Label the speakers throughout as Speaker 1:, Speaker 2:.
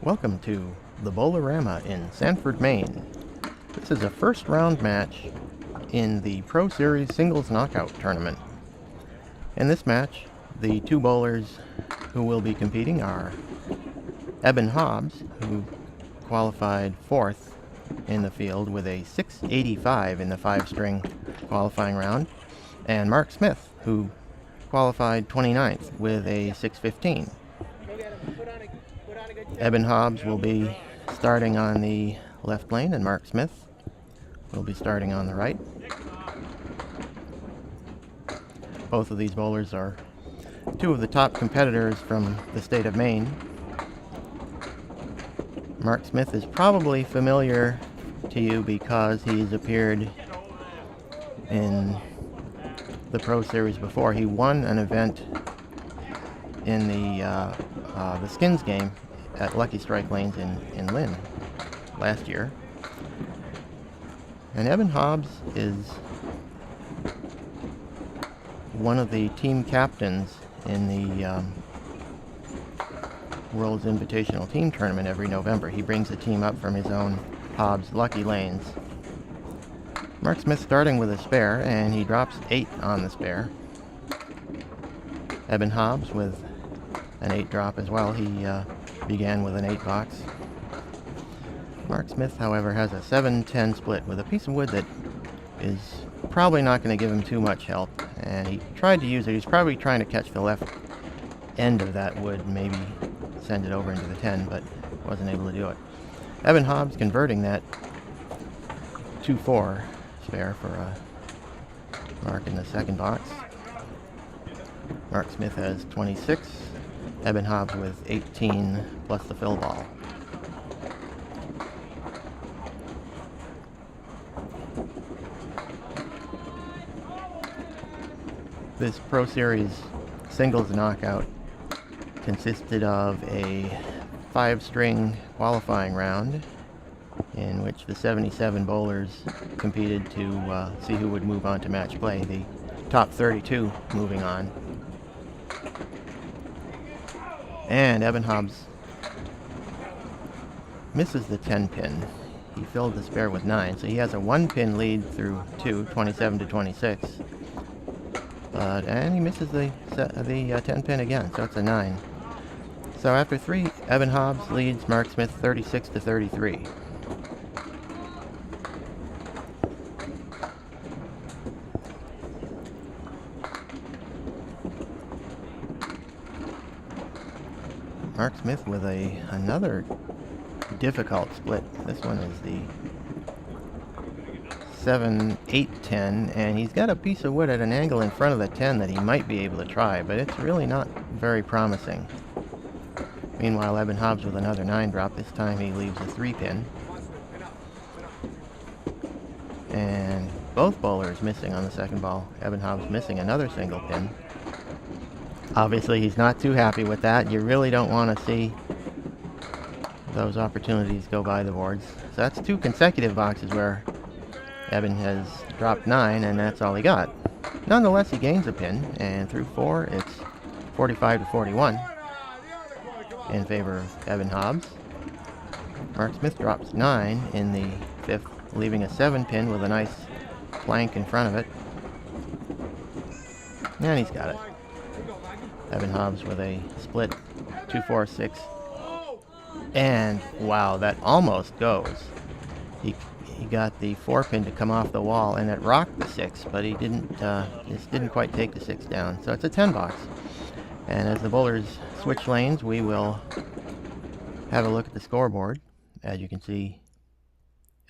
Speaker 1: Welcome to the Bowlerama in Sanford, Maine. This is a first round match in the Pro Series Singles Knockout Tournament. In this match, the two bowlers who will be competing are Eben Hobbs, who qualified fourth in the field with a 685 in the 5-string qualifying round, and Mark Smith, who qualified 29th with a 615. Eben Hobbs will be starting on the left lane, and Mark Smith will be starting on the right. Both of these bowlers are two of the top competitors from the state of Maine. Mark Smith is probably familiar to you because he's appeared in the Pro Series before. He won an event in the Skins game at Lucky Strike Lanes in Lynn last year. And Eben Hobbs is one of the team captains in the World's Invitational Team Tournament every November. He brings a team up from his own Hobbs Lucky Lanes. Mark Smith starting with a spare, and he drops 8 on the spare. Eben Hobbs with an 8 drop as well. He began with an 8 box. Mark Smith, however, has a 7-10 split with a piece of wood that is probably not going to give him too much help, and he tried to use it. He's probably trying to catch the left end of that wood, maybe send it over into the 10, but wasn't able to do it. Eben Hobbs converting that 2-4 spare for a mark in the second box. Mark Smith has 26. Eben Hobbs with 18 plus the fill ball. This Pro Series singles knockout consisted of a 5-string qualifying round in which the 77 bowlers competed to see who would move on to match play, the top 32 moving on. And Eben Hobbs misses the 10 pin. He filled the spare with 9, so he has a 1-pin lead through 2, 27 to 26. And he misses the 10 pin again, so it's a 9. So after 3, Eben Hobbs leads Mark Smith 36 to 33. Mark Smith with another difficult split. This one is the 7-8-10, and he's got a piece of wood at an angle in front of the 10 that he might be able to try, but it's really not very promising. Meanwhile, Eben Hobbs with another 9 drop. This time he leaves a 3-pin. And both bowlers missing on the second ball. Eben Hobbs missing another single pin. Obviously, he's not too happy with that. You really don't want to see those opportunities go by the boards. So that's 2 consecutive boxes where Eben has dropped 9, and that's all he got. Nonetheless, he gains a pin, and through 4, it's 45 to 41 in favor of Eben Hobbs. Mark Smith drops 9 in the 5th, leaving a 7-pin with a nice plank in front of it. And he's got it. Eben Hobbs with a split 2-4-6. And wow, that almost goes. He got the 4-pin to come off the wall, and it rocked the 6, but he just didn't quite take the 6 down. So it's a 10 box. And as the bowlers switch lanes, we will have a look at the scoreboard. As you can see,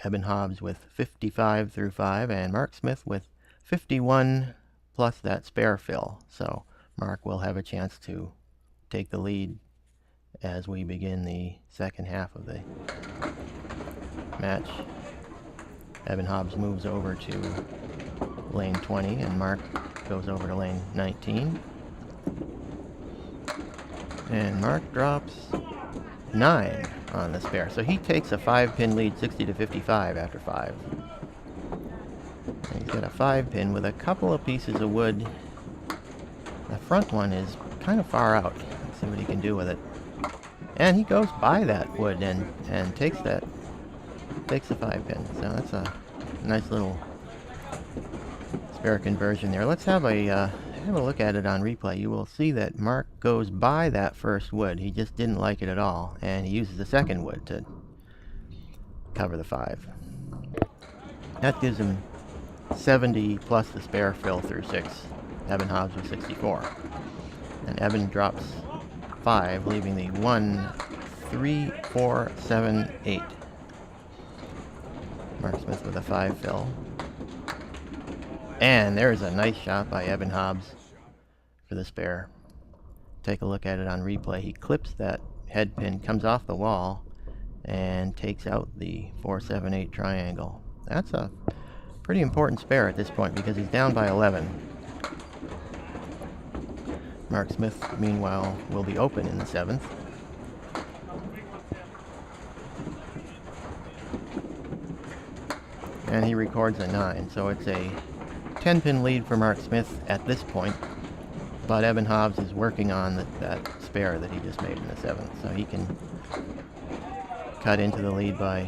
Speaker 1: Eben Hobbs with 55 through 5, and Mark Smith with 51 plus that spare fill. So Mark will have a chance to take the lead as we begin the second half of the match. Eben Hobbs moves over to lane 20, and Mark goes over to lane 19. And Mark drops 9 on the spare, so he takes a 5-pin lead, 60 to 55 after 5. And he's got a 5-pin with a couple of pieces of wood. The front one is kind of far out. Let's see what he can do with it. And he goes by that wood and takes the 5-pin. So that's a nice little spare conversion there. Let's have a look at it on replay. You will see that Mark goes by that first wood. He just didn't like it at all, and he uses the second wood to cover the 5. That gives him 70 plus the spare fill through 6. Eben Hobbs with 64. And Eben drops 5, leaving the 1, 3, 4, 7, 8. Mark Smith with a 5 fill. And there's a nice shot by Eben Hobbs for the spare. Take a look at it on replay. He clips that head pin, comes off the wall, and takes out the 4, 7, 8 triangle. That's a pretty important spare at this point because he's down by 11. Mark Smith, meanwhile, will be open in the 7th. And he records a 9, so it's a 10-pin lead for Mark Smith at this point, but Eben Hobbs is working on that spare that he just made in the 7th, so he can cut into the lead by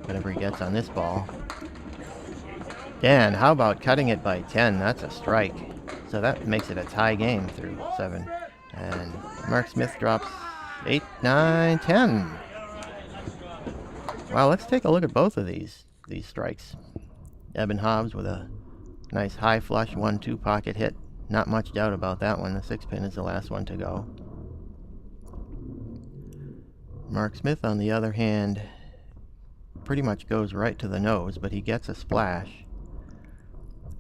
Speaker 1: whatever he gets on this ball. And how about cutting it by 10? That's a strike. So that makes it a tie game through 7. And Mark Smith drops 8, 9, 10. Wow, let's take a look at both of these strikes. Eben Hobbs with a nice high flush 1-2 pocket hit. Not much doubt about that one. The 6-pin is the last one to go. Mark Smith, on the other hand, pretty much goes right to the nose, but he gets a splash.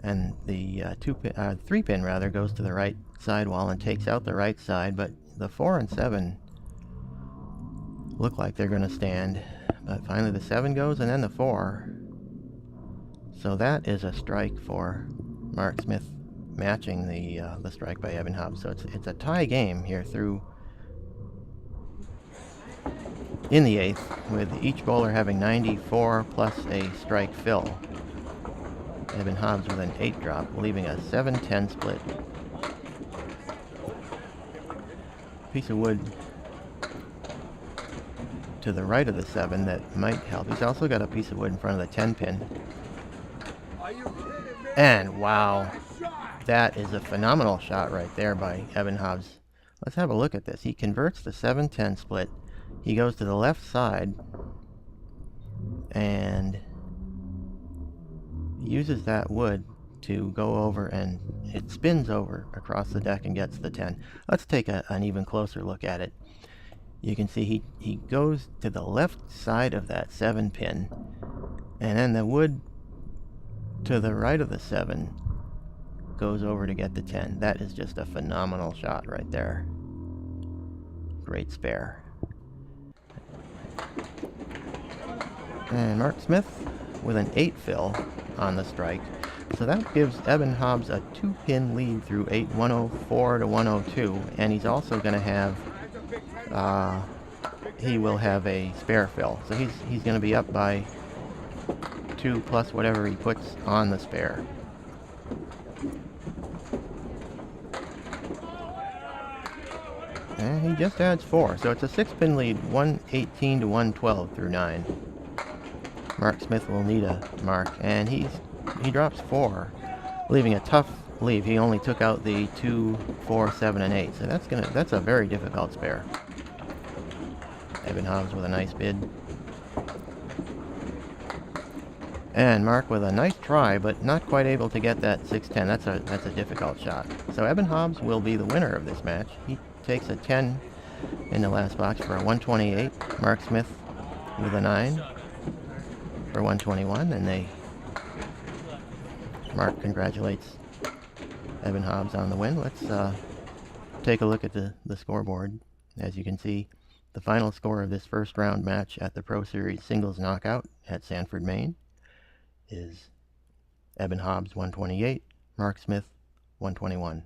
Speaker 1: And the 3-pin rather goes to the right sidewall and takes out the right side, but the 4 and 7 look like they're going to stand. But finally the 7 goes, and then the 4. So that is a strike for Mark Smith, matching the strike by Eben Hobbs. So it's a tie game here through in the 8th, with each bowler having 94 plus a strike fill. Eben Hobbs with an 8 drop, leaving a 7-10 split. Piece of wood to the right of the 7 that might help. He's also got a piece of wood in front of the 10-pin. And wow, that is a phenomenal shot right there by Eben Hobbs. Let's have a look at this. He converts the 7-10 split. He goes to the left side and uses that wood to go over, and it spins over across the deck and gets the 10. Let's take an even closer look at it. You can see he goes to the left side of that 7-pin, and then the wood to the right of the 7 goes over to get the 10. That is just a phenomenal shot right there. Great spare. And Mark Smith with an 8 fill on the strike. So that gives Eben Hobbs a 2-pin lead through 8, 104 to 102. And he's also going to have, he will have a spare fill. So he's going to be up by 2 plus whatever he puts on the spare. And he just adds 4. So it's a 6-pin lead, 118 to 112 through 9. Mark Smith will need a mark, and he drops 4, leaving a tough leave. He only took out the 2, 4, 7, and 8. So that's a very difficult spare. Eben Hobbs with a nice bid. And Mark with a nice try, but not quite able to get that 6-10. That's a difficult shot. So Eben Hobbs will be the winner of this match. He takes a 10 in the last box for a 128. Mark Smith with a 9 for 121, and Mark congratulates Eben Hobbs on the win. Let's take a look at the scoreboard. As you can see, the final score of this first round match at the Pro Series Singles Knockout at Sanford, Maine is Eben Hobbs 128, Mark Smith 121.